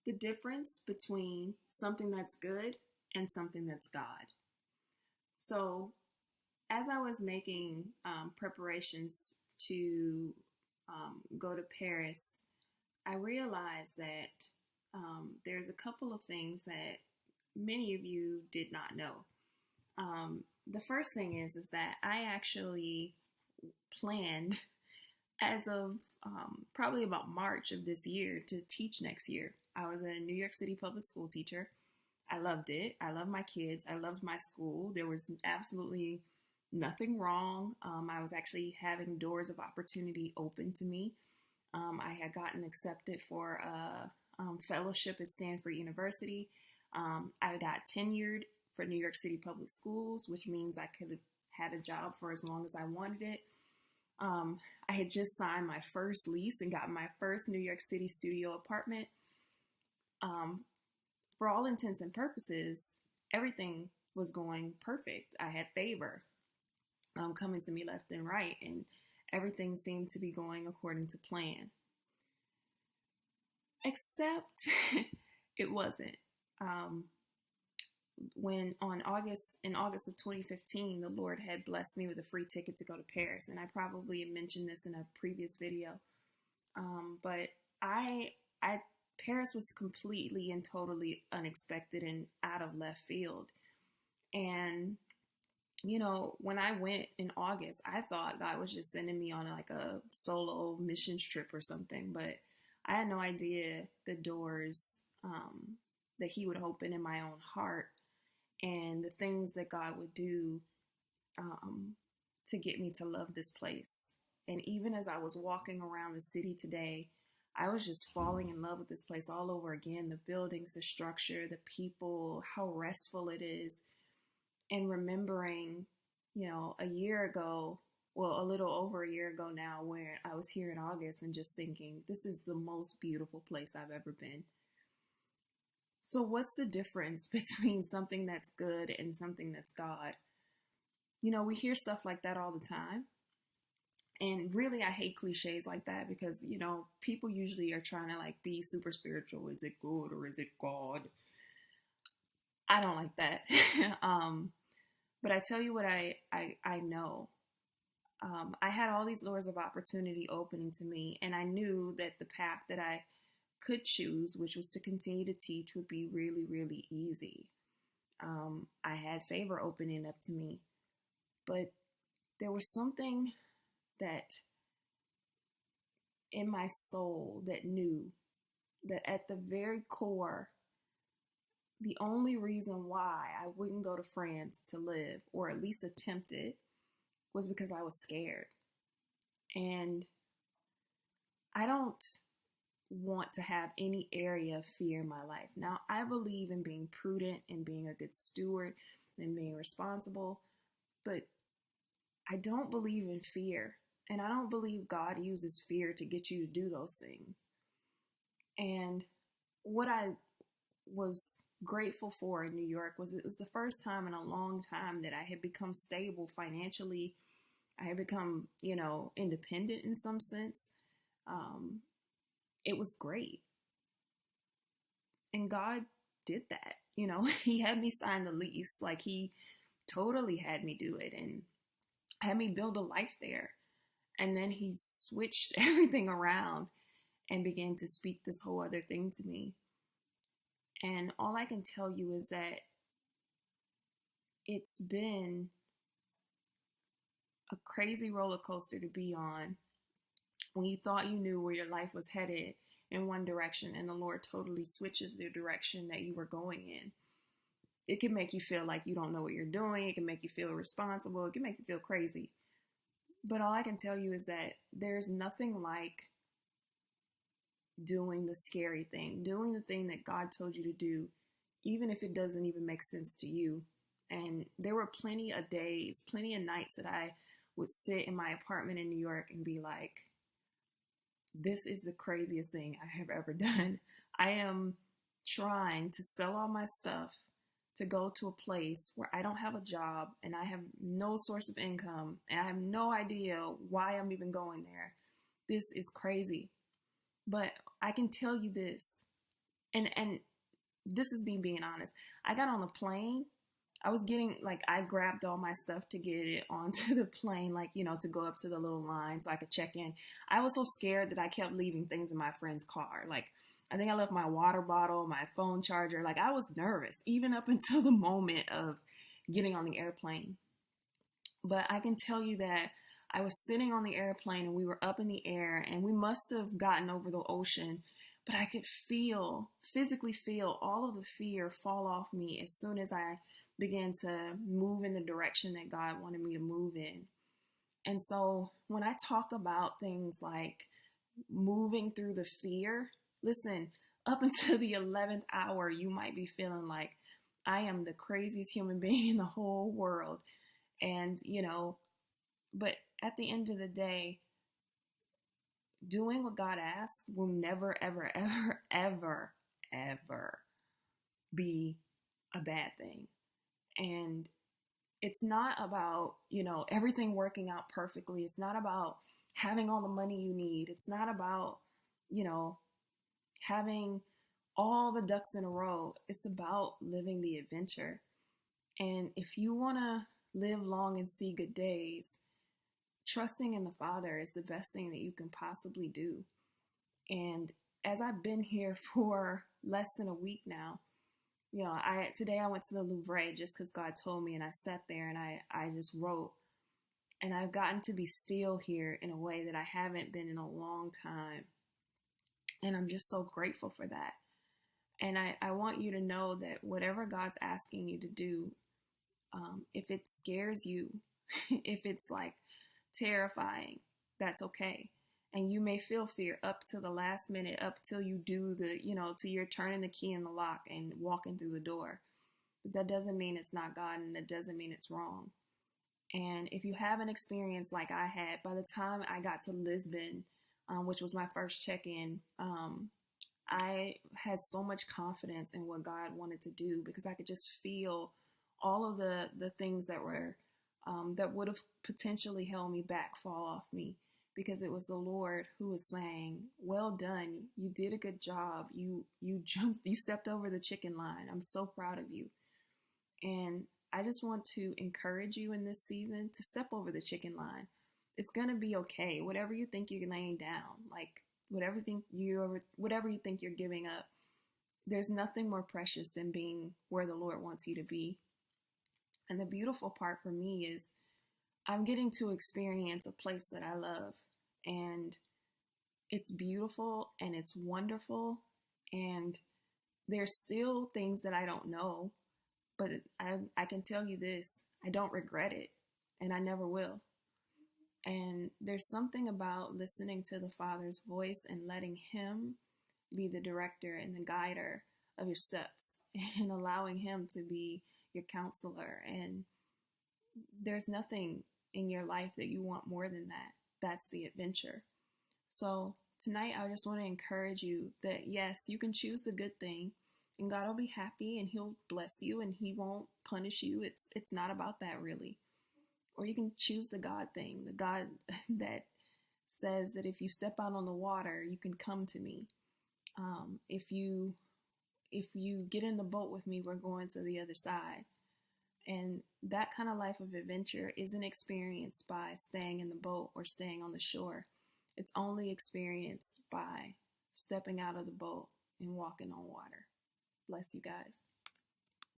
The difference between something that's good and something that's God. So, as I was making preparations to go to Paris, I realized that there's a couple of things that many of you did not know. The first thing is that I actually planned as of probably about March of this year to teach next year. I was a New York City public school teacher. I loved it. I loved my kids. I loved my school. There was absolutely nothing wrong. I was actually having doors of opportunity open to me. I had gotten accepted for a fellowship at Stanford University. I got tenured for New York City public schools, which means I could have had a job for as long as I wanted it. I had just signed my first lease and got my first New York City studio apartment. For all intents and purposes, everything was going perfect. I had favor coming to me left and right, and everything seemed to be going according to plan. Except it wasn't. When in August of 2015, the Lord had blessed me with a free ticket to go to Paris, and I probably mentioned this in a previous video. But Paris was completely and totally unexpected and out of left field. And when I went in August, I thought God was just sending me on like a solo missions trip or something, but I had no idea the doors that He would open in my own heart and the things that God would do to get me to love this place. And even as I was walking around the city today, I was just falling in love with this place all over again. The buildings, the structure, the people, how restful it is. And remembering, a year ago, well, a little over a year ago now, where I was here in August and just thinking, this is the most beautiful place I've ever been. So what's the difference between something that's good and something that's God? We hear stuff like that all the time. And really, I hate cliches like that because, people usually are trying to like be super spiritual. Is it good or is it God? I don't like that. But I tell you what I know. I had all these doors of opportunity opening to me, and I knew that the path that I could choose, which was to continue to teach, would be really, really easy. I had favor opening up to me, but there was something that in my soul that knew that at the very core, the only reason why I wouldn't go to France to live, or at least attempt it, was because I was scared. And I don't want to have any area of fear in my life. Now, I believe in being prudent and being a good steward and being responsible, but I don't believe in fear. And I don't believe God uses fear to get you to do those things. And what I was grateful for in New York was it was the first time in a long time that I had become stable financially. I had become, independent in some sense. It was great. And God did that. He had me sign the lease. Like He totally had me do it and had me build a life there. And then He switched everything around and began to speak this whole other thing to me. And all I can tell you is that it's been a crazy roller coaster to be on when you thought you knew where your life was headed in one direction and the Lord totally switches the direction that you were going in. It can make you feel like you don't know what you're doing. It can make you feel irresponsible. It can make you feel crazy. But all I can tell you is that there's nothing like doing the scary thing, doing the thing that God told you to do, even if it doesn't even make sense to you. And there were plenty of days, plenty of nights that I would sit in my apartment in New York and be like, this is the craziest thing I have ever done. I am trying to sell all my stuff to go to a place where I don't have a job and I have no source of income and I have no idea why I'm even going there. This is crazy. But I can tell you this, And this is me being honest. I got on the plane. I was getting like I grabbed all my stuff to get it onto the plane, like, to go up to the little line so I could check in. I was so scared that I kept leaving things in my friend's car. Like, I think I left my water bottle, my phone charger. Like, I was nervous even up until the moment of getting on the airplane. But I can tell you that I was sitting on the airplane and we were up in the air and we must have gotten over the ocean, but I could physically feel all of the fear fall off me as soon as I began to move in the direction that God wanted me to move in. And so when I talk about things like moving through the fear, listen, up until the 11th hour, you might be feeling like I am the craziest human being in the whole world. And, but at the end of the day, doing what God asks will never, ever, ever, ever, ever be a bad thing. And it's not about, everything working out perfectly. It's not about having all the money you need. It's not about, having all the ducks in a row. It's about living the adventure. And if you want to live long and see good days, trusting in the Father is the best thing that you can possibly do. And as I've been here for less than a week now, today I went to the Louvre just because God told me, and I sat there and I just wrote. And I've gotten to be still here in a way that I haven't been in a long time. And I'm just so grateful for that. And I want you to know that whatever God's asking you to do, if it scares you, if it's like terrifying, that's okay. And you may feel fear up to the last minute, up till you do till you're turning the key in the lock and walking through the door. But that doesn't mean it's not God, and that doesn't mean it's wrong. And if you have an experience like I had, by the time I got to Lisbon, which was my first check-in, I had so much confidence in what God wanted to do because I could just feel all of the things that were that would have potentially held me back fall off me, because it was the Lord who was saying, well done, you did a good job, you stepped over the chicken line, I'm so proud of you. And I just want to encourage you in this season to step over the chicken line. It's going to be okay. Whatever you think you're laying down, like whatever you think you're giving up, there's nothing more precious than being where the Lord wants you to be. And the beautiful part for me is I'm getting to experience a place that I love, and it's beautiful and it's wonderful, and there's still things that I don't know, but I can tell you this, I don't regret it, and I never will. And there's something about listening to the Father's voice and letting Him be the director and the guider of your steps and allowing Him to be your counselor. And there's nothing in your life that you want more than that. That's the adventure. So tonight, I just want to encourage you that yes, you can choose the good thing, and God will be happy and He'll bless you and He won't punish you. It's not about that really. Or you can choose the God thing, the God that says that if you step out on the water, you can come to me. If you get in the boat with me, we're going to the other side. And that kind of life of adventure isn't experienced by staying in the boat or staying on the shore. It's only experienced by stepping out of the boat and walking on water. Bless you guys.